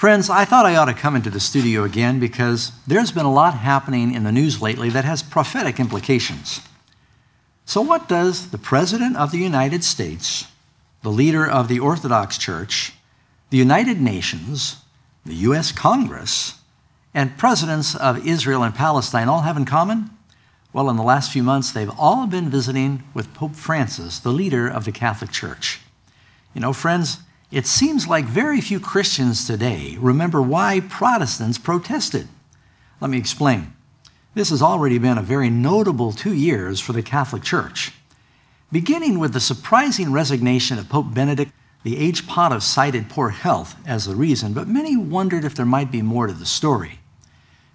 Friends, I thought I ought to come into the studio again because there's been a lot happening in the news lately that has prophetic implications. So what does the President of the United States, the leader of the Orthodox Church, the United Nations, the U.S. Congress, and presidents of Israel and Palestine all have in common? Well, in the last few months, they've all been visiting with Pope Francis, the leader of the Catholic Church. You know, friends, it seems like very few Christians today remember why Protestants protested. Let me explain. This has already been a very notable 2 years for the Catholic Church. Beginning with the surprising resignation of Pope Benedict, the aged pontiff cited poor health as the reason, but many wondered if there might be more to the story.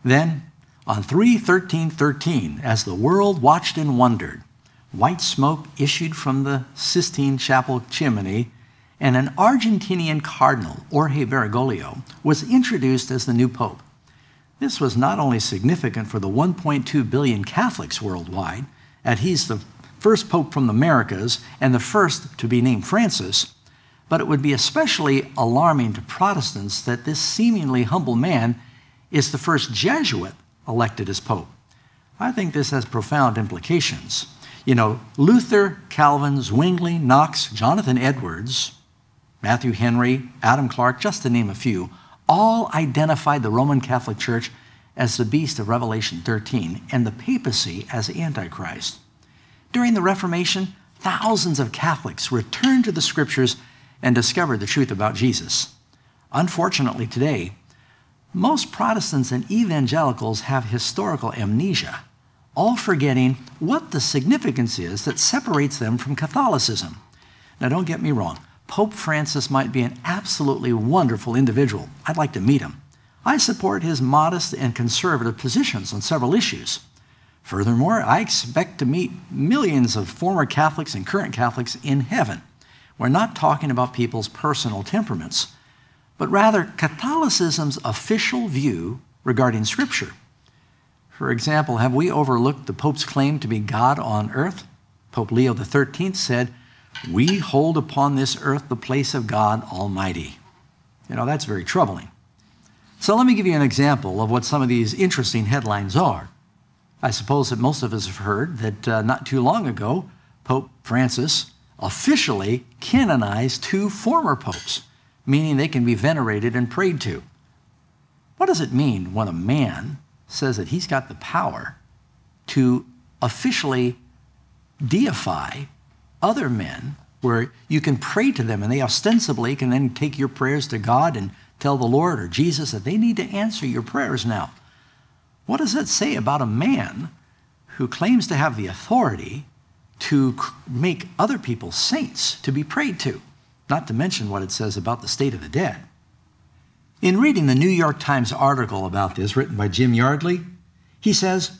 Then, on 3/13/13, as the world watched and wondered, white smoke issued from the Sistine Chapel chimney, and an Argentinian cardinal, Jorge Bergoglio, was introduced as the new pope. This was not only significant for the 1.2 billion Catholics worldwide, as he's the first pope from the Americas and the first to be named Francis, but it would be especially alarming to Protestants that this seemingly humble man is the first Jesuit elected as pope. I think this has profound implications. You know, Luther, Calvin, Zwingli, Knox, Jonathan Edwards, Matthew Henry, Adam Clark, just to name a few, all identified the Roman Catholic Church as the beast of Revelation 13 and the papacy as Antichrist. During the Reformation, thousands of Catholics returned to the Scriptures and discovered the truth about Jesus. Unfortunately, today, most Protestants and evangelicals have historical amnesia, all forgetting what the significance is that separates them from Catholicism. Now, don't get me wrong. Pope Francis might be an absolutely wonderful individual. I'd like to meet him. I support his modest and conservative positions on several issues. Furthermore, I expect to meet millions of former Catholics and current Catholics in heaven. We're not talking about people's personal temperaments, but rather Catholicism's official view regarding Scripture. For example, have we overlooked the Pope's claim to be God on earth? Pope Leo XIII said, "We hold upon this earth the place of God Almighty." You know, that's very troubling. So let me give you an example of what some of these interesting headlines are. I suppose that most of us have heard that not too long ago, Pope Francis officially canonized 2 former popes, meaning they can be venerated and prayed to. What does it mean when a man says that he's got the power to officially deify other men, where you can pray to them and they ostensibly can then take your prayers to God and tell the Lord or Jesus that they need to answer your prayers now? What does that say about a man who claims to have the authority to make other people saints to be prayed to? Not to mention what it says about the state of the dead. In reading the New York Times article about this, written by Jim Yardley, he says,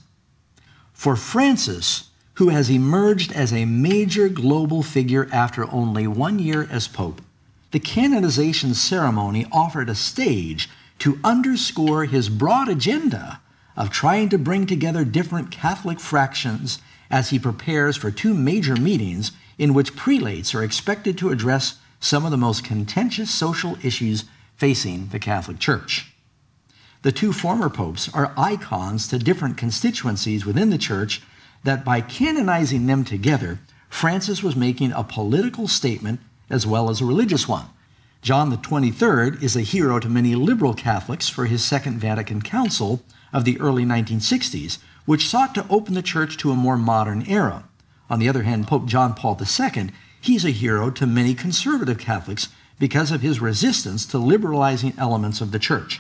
"For Francis, who has emerged as a major global figure after only 1 year as Pope, the canonization ceremony offered a stage to underscore his broad agenda of trying to bring together different Catholic fractions as he prepares for 2 major meetings in which prelates are expected to address some of the most contentious social issues facing the Catholic Church. The 2 former popes are icons to different constituencies within the Church that by canonizing them together, Francis was making a political statement as well as a religious one. John the 23rd is a hero to many liberal Catholics for his Second Vatican Council of the early 1960s, which sought to open the Church to a more modern era. On the other hand, Pope John Paul II, he's a hero to many conservative Catholics because of his resistance to liberalizing elements of the Church.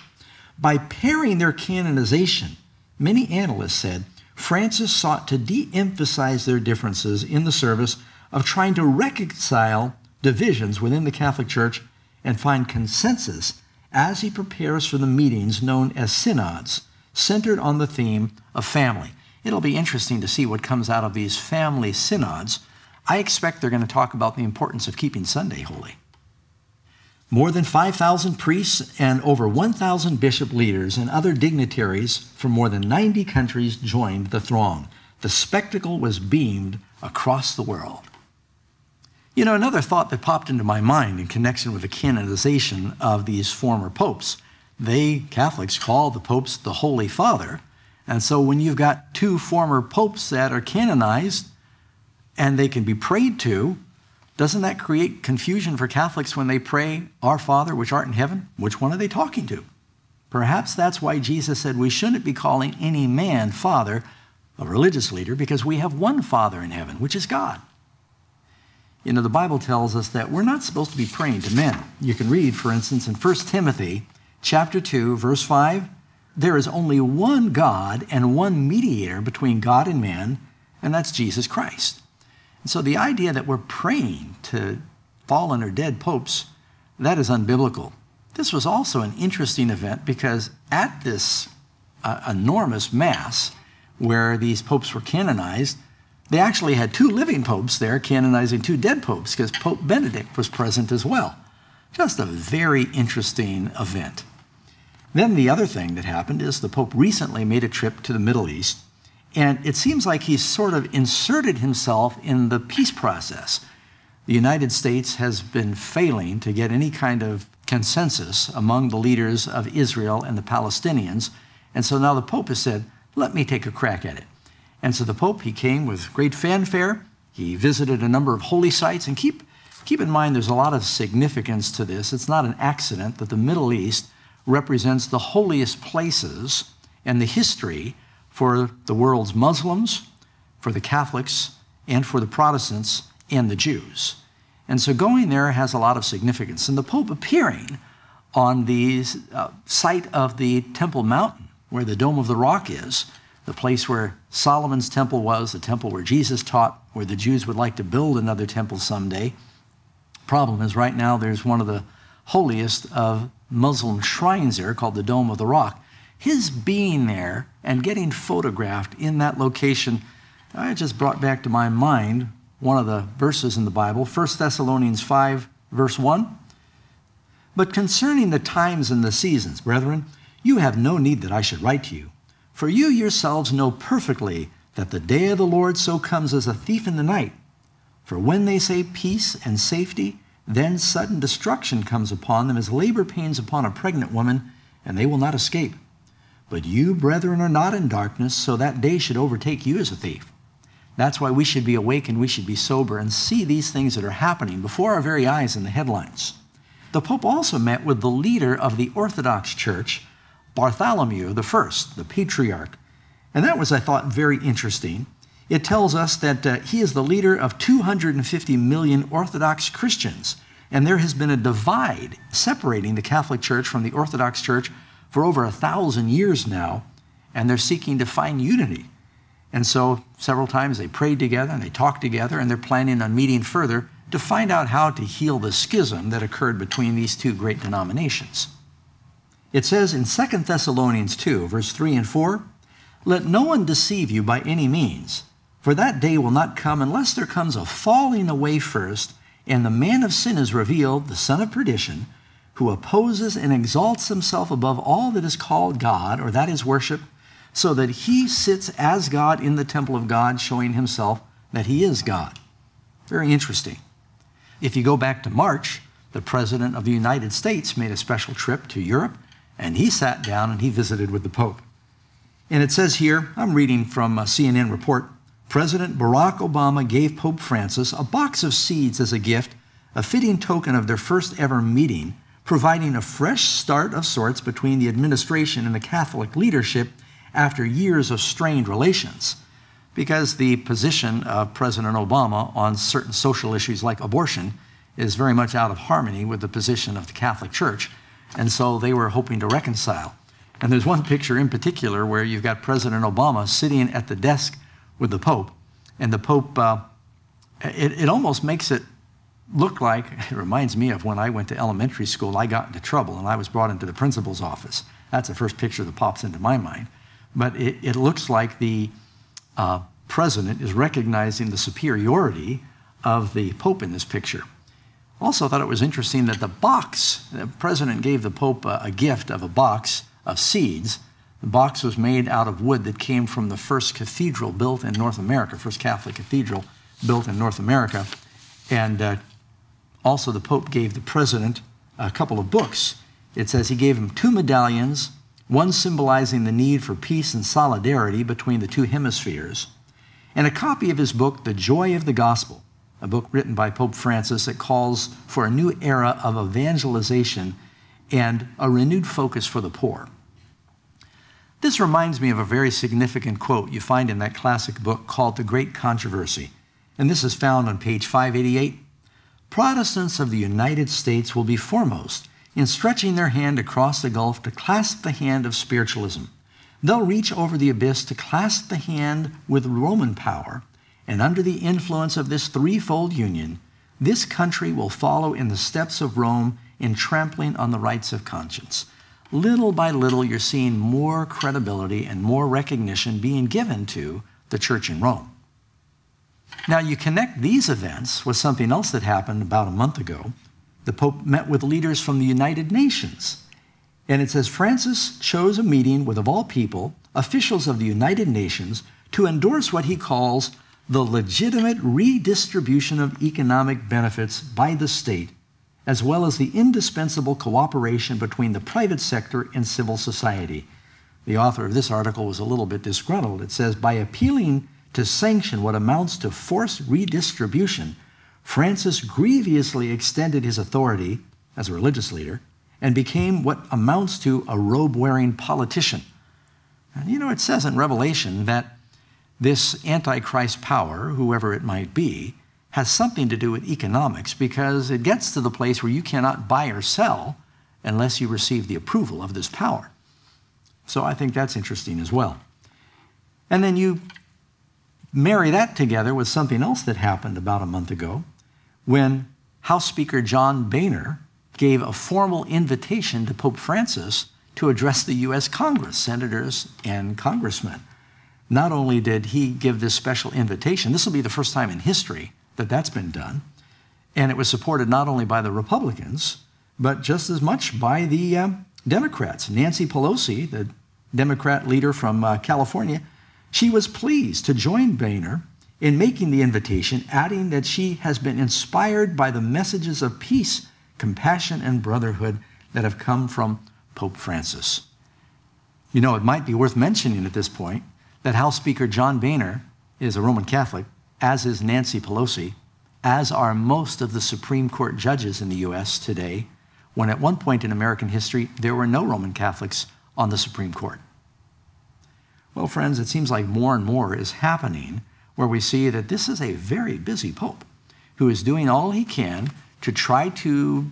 By pairing their canonization, many analysts said Francis sought to de-emphasize their differences in the service of trying to reconcile divisions within the Catholic Church and find consensus as he prepares for the meetings known as synods, centered on the theme of family. It'll be interesting to see what comes out of these family synods. I expect they're going to talk about the importance of keeping Sunday holy. More than 5,000 priests and over 1,000 bishop leaders and other dignitaries from more than 90 countries joined the throng. The spectacle was beamed across the world. You know, another thought that popped into my mind in connection with the canonization of these former popes Catholics, call the popes the Holy Father. And so when you've got two former popes that are canonized and they can be prayed to, doesn't that create confusion for Catholics when they pray, Our Father, which art in heaven? Which one are they talking to? Perhaps that's why Jesus said we shouldn't be calling any man Father, a religious leader, because we have one Father in heaven, which is God. You know, the Bible tells us that we're not supposed to be praying to men. You can read, for instance, in 1 Timothy chapter 2, verse 5, there is only one God and one mediator between God and man, and that's Jesus Christ. And so the idea that we're praying to fallen or dead popes, that is unbiblical. This was also an interesting event because at this enormous mass where these popes were canonized, they actually had two living popes there canonizing two dead popes because Pope Benedict was present as well. Just a very interesting event. Then the other thing that happened is the Pope recently made a trip to the Middle East, and it seems like he's sort of inserted himself in the peace process. The United States has been failing to get any kind of consensus among the leaders of Israel and the Palestinians, and so now the Pope has said, let me take a crack at it. And so the Pope, he came with great fanfare. He visited a number of holy sites, and keep in mind there's a lot of significance to this. It's not an accident that the Middle East represents the holiest places and the history for the world's Muslims, for the Catholics, and for the Protestants and the Jews. And so going there has a lot of significance. And the Pope appearing on the site of the Temple Mountain, where the Dome of the Rock is, the place where Solomon's temple was, the temple where Jesus taught, where the Jews would like to build another temple someday. Problem is right now there's one of the holiest of Muslim shrines there called the Dome of the Rock. His being there and getting photographed in that location, I just brought back to my mind one of the verses in the Bible, 1 Thessalonians 5, verse 1. But concerning the times and the seasons, brethren, you have no need that I should write to you. For you yourselves know perfectly that the day of the Lord so comes as a thief in the night. For when they say peace and safety, then sudden destruction comes upon them as labor pains upon a pregnant woman, and they will not escape. But you, brethren, are not in darkness, so that day should overtake you as a thief. That's why we should be awake and we should be sober and see these things that are happening before our very eyes in the headlines. The Pope also met with the leader of the Orthodox Church, Bartholomew I, the patriarch. And that was, I thought, very interesting. It tells us that he is the leader of 250 million Orthodox Christians. And there has been a divide separating the Catholic Church from the Orthodox Church for over 1,000 years now. And they're seeking to find unity. And so several times they prayed together and they talked together, and they're planning on meeting further to find out how to heal the schism that occurred between these two great denominations. It says in 2 Thessalonians 2, verse 3 and 4, let no one deceive you by any means, for that day will not come unless there comes a falling away first, and the man of sin is revealed, the son of perdition, who opposes and exalts himself above all that is called God, or that is worship, so that he sits as God in the temple of God, showing himself that he is God. Very interesting. If you go back to March, the President of the United States made a special trip to Europe, and he sat down and he visited with the Pope. And it says here, I'm reading from a CNN report, President Barack Obama gave Pope Francis a box of seeds as a gift, a fitting token of their first ever meeting, providing a fresh start of sorts between the administration and the Catholic leadership after years of strained relations. Because the position of President Obama on certain social issues like abortion is very much out of harmony with the position of the Catholic Church. And so they were hoping to reconcile. And there's one picture in particular where you've got President Obama sitting at the desk with the Pope. And the Pope, it almost makes it look like, it reminds me of when I went to elementary school, I got into trouble and I was brought into the principal's office. That's the first picture that pops into my mind. But it looks like the president is recognizing the superiority of the Pope in this picture. Also thought it was interesting that the president gave the Pope a gift of a box of seeds. The box was made out of wood that came from the first cathedral built in North America, first Catholic cathedral built in North America. And also the Pope gave the president a couple of books. It says he gave him 2 medallions, one symbolizing the need for peace and solidarity between the 2 hemispheres, and a copy of his book, The Joy of the Gospel, a book written by Pope Francis that calls for a new era of evangelization and a renewed focus for the poor. This reminds me of a very significant quote you find in that classic book called The Great Controversy, and this is found on page 588. Protestants of the United States will be foremost in stretching their hand across the gulf to clasp the hand of spiritualism. They'll reach over the abyss to clasp the hand with Roman power, and under the influence of this threefold union, this country will follow in the steps of Rome in trampling on the rights of conscience. Little by little, you're seeing more credibility and more recognition being given to the church in Rome. Now, you connect these events with something else that happened about a month ago. The Pope met with leaders from the United Nations. And it says, Francis chose a meeting with, of all people, officials of the United Nations to endorse what he calls the legitimate redistribution of economic benefits by the state, as well as the indispensable cooperation between the private sector and civil society. The author of this article was a little bit disgruntled. It says, by appealing to sanction what amounts to forced redistribution, Francis grievously extended his authority as a religious leader and became what amounts to a robe-wearing politician. And you know, it says in Revelation that this Antichrist power, whoever it might be, has something to do with economics, because it gets to the place where you cannot buy or sell unless you receive the approval of this power. So I think that's interesting as well. And then you marry that together with something else that happened about a month ago, when House Speaker John Boehner gave a formal invitation to Pope Francis to address the U.S. Congress, senators and congressmen. Not only did he give this special invitation, this will be the first time in history that that's been done, and it was supported not only by the Republicans, but just as much by the Democrats. Nancy Pelosi, the Democrat leader from California, she was pleased to join Boehner in making the invitation, adding that she has been inspired by the messages of peace, compassion, and brotherhood that have come from Pope Francis. You know, it might be worth mentioning at this point that House Speaker John Boehner is a Roman Catholic, as is Nancy Pelosi, as are most of the Supreme Court judges in the U.S. today, when at one point in American history, there were no Roman Catholics on the Supreme Court. Well, friends, it seems like more and more is happening where we see that this is a very busy Pope who is doing all he can to try to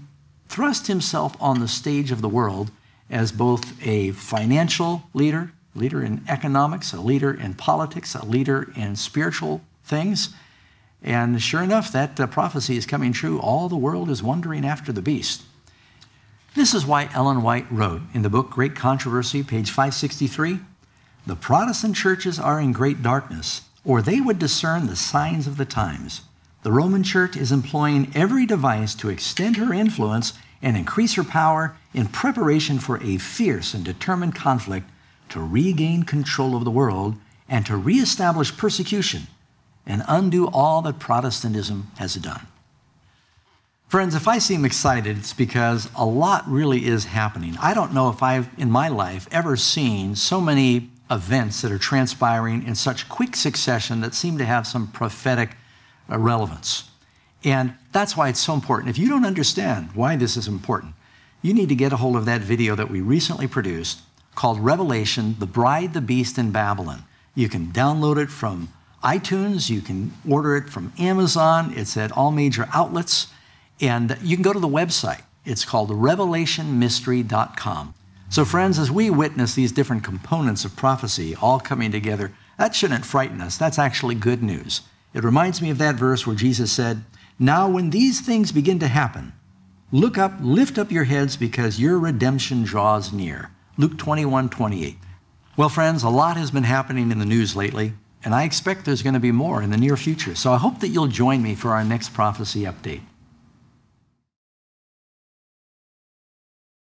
thrust himself on the stage of the world as both a financial leader in economics, a leader in politics, a leader in spiritual things. And sure enough, that prophecy is coming true. All the world is wandering after the beast. This is why Ellen White wrote in the book Great Controversy, page 563, the Protestant churches are in great darkness, or they would discern the signs of the times. The Roman Church is employing every device to extend her influence and increase her power in preparation for a fierce and determined conflict to regain control of the world and to reestablish persecution and undo all that Protestantism has done. Friends, if I seem excited, it's because a lot really is happening. I don't know if I've, in my life, ever seen so many events that are transpiring in such quick succession that seem to have some prophetic relevance. And that's why it's so important. If you don't understand why this is important, you need to get a hold of that video that we recently produced called Revelation, The Bride, the Beast, and Babylon. You can download it from iTunes. You can order it from Amazon. It's at all major outlets. And you can go to the website. It's called revelationmystery.com. So friends, as we witness these different components of prophecy all coming together, that shouldn't frighten us. That's actually good news. It reminds me of that verse where Jesus said, now when these things begin to happen, look up, lift up your heads because your redemption draws near. Luke 21:28. Well, friends, a lot has been happening in the news lately, and I expect there's going to be more in the near future. So I hope that you'll join me for our next prophecy update.